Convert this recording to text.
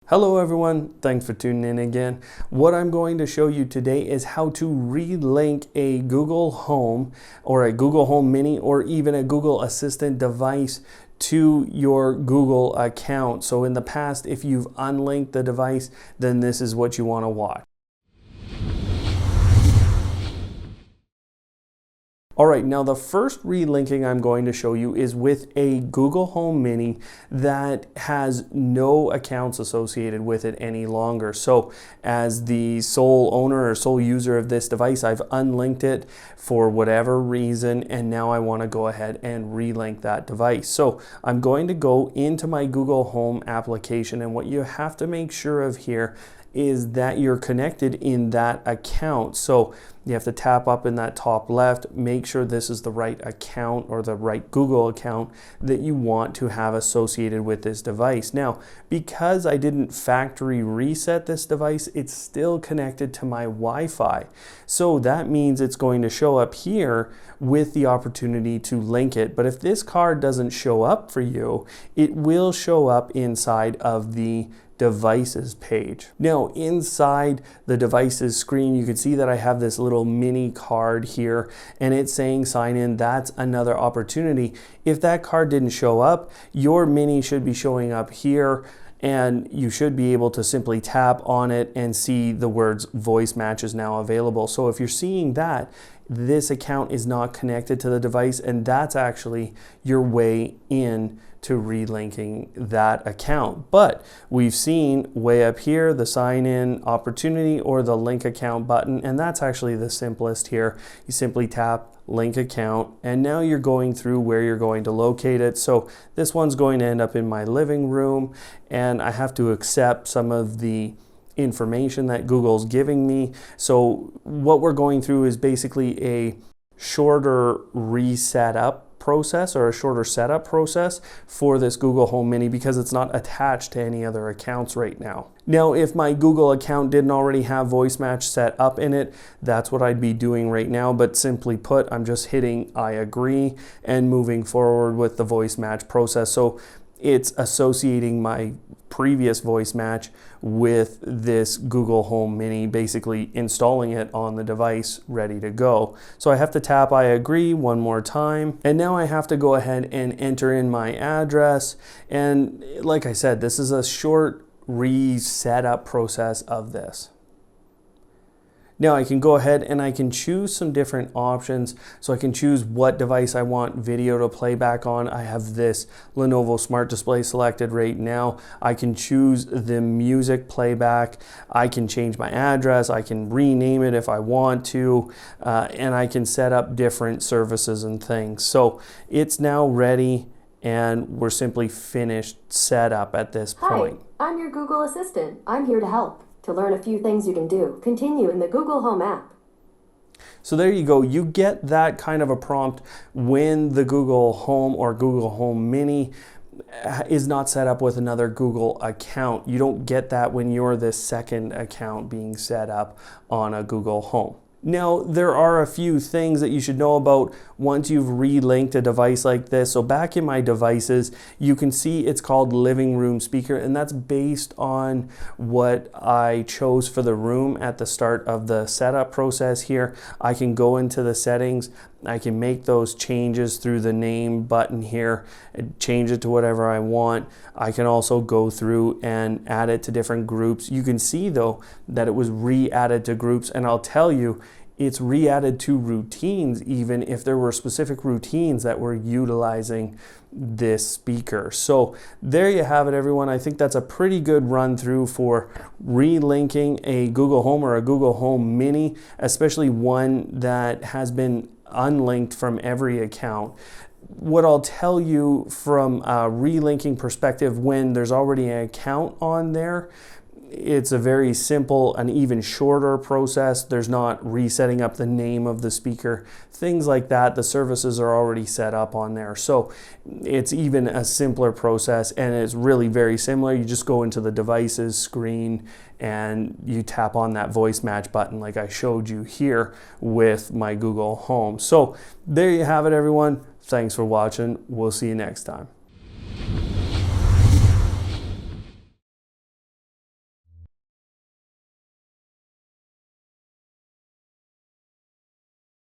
Hello everyone, thanks for tuning in again. What I'm going to show you today is how to relink a Google Home or a Google Home Mini or even a Google Assistant device to your Google account. So in the past, if you've unlinked the device, then this is what you want to watch. All right, now the first relinking I'm going to show you is with a Google Home Mini that has no accounts associated with it any longer. So as the sole owner or sole user of this device, I've unlinked it for whatever reason, and now I want to go ahead and relink that device. So I'm going to go into my Google Home application, and what you have to make sure of here is that you're connected in that account. So you have to tap up in that top left, make sure this is the right account or the right Google account that you want to have associated with this device. Now, because I didn't factory reset this device, it's still connected to my Wi-Fi. So that means it's going to show up here with the opportunity to link it. But if this card doesn't show up for you, it will show up inside of the devices page. Now inside the devices screen, you can see that I have this little mini card here and it's saying sign in. That's another opportunity. If that card didn't show up, your mini should be showing up here, and you should be able to simply tap on it and see the words voice match is now available. So if you're seeing that, this account is not connected to the device, and that's actually your way in to relinking that account. But we've seen way up here the sign in opportunity or the link account button, and that's actually the simplest here. You simply tap link account, and now you're going through where you're going to locate it. So this one's going to end up in my living room, and I have to accept some of the information that Google's giving me. So what we're going through is basically a shorter reset up process or a shorter setup process for this Google Home Mini because it's not attached to any other accounts right now. Now, if my Google account didn't already have voice match set up in it, that's what I'd be doing right now. But simply put, I'm just hitting I agree and moving forward with the voice match process. So it's associating my previous voice match with this Google Home Mini, basically installing it on the device ready to go. So I have to tap I agree one more time, and now I have to go ahead and enter in my address. And like I said, this is a short reset up process of this. Now I can go ahead and I can choose some different options. So I can choose what device I want video to play back on. I have this Lenovo Smart Display selected right now. I can choose the music playback. I can change my address. I can rename it if I want to. And I can set up different services and things. So it's now ready, and we're simply finished setup at this point. Hi, I'm your Google Assistant. I'm here to help. To learn a few things you can do, continue in the Google Home app. So there you go. You get that kind of a prompt when the Google Home or Google Home Mini is not set up with another Google account. You don't get that when you're the second account being set up on a Google Home. Now, there are a few things that you should know about once you've relinked a device like this. So back in my devices, you can see it's called living room speaker, and that's based on what I chose for the room at the start of the setup process here. I can go into the settings. I can make those changes through the name button here and change it to whatever I want. I can also go through and add it to different groups. You can see though that it was re-added to groups, and I'll tell you, it's re-added to routines even if there were specific routines that were utilizing this speaker. So there you have it, everyone. I think that's a pretty good run through for relinking a Google Home or a Google Home Mini, especially one that has been unlinked from every account. What I'll tell you from a relinking perspective, when there's already an account on there, it's a very simple and even shorter process. There's not resetting up the name of the speaker, things like that. The services are already set up on there. So it's even a simpler process, and it's really very similar. You just go into the devices screen and you tap on that voice match button like I showed you here with my Google Home. So there you have it, everyone. Thanks for watching. We'll see you next time.